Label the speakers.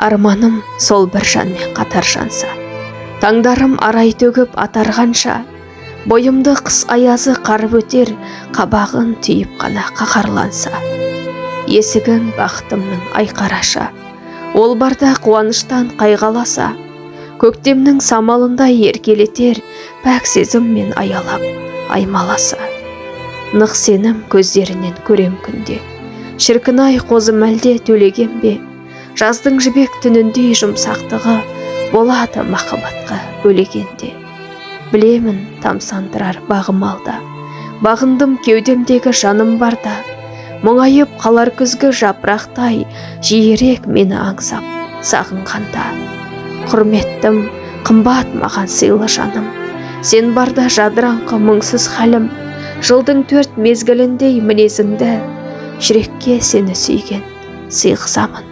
Speaker 1: Арманым сол бір жанмен қатар жанса, таңдарым арай төгіп атарғанша, бойымды қыс аязы қарып өтер, қабағын түйіп қана қаһарланса. Есігін бақытымның айқараша, ол барда қуаныштан қайғаласа, көктемнің самалында еркелетер, пәк сезіммен аялап аймаласа. Нық сенім көздерінен көрем күнде, шіркін-ай қозым әлде төлеген бе? Жаздың жібек түніндей жұмсақтығы болады махаббатқа бөлегенде. Білемін тамсандырар бағым алда, бағындым кеудемдегі жаным барда. Мұңайып қалар күзгі жапырақтай, жиірек мені аңсап сағынғанда. Құрметтім, қымбат маған сыйлы жаным, сен барда жадыраңқы мұңсыз халім. Жылдың 4 мезгіліндей мінезіңді, жүрекке сені сүйген сыйғызамын.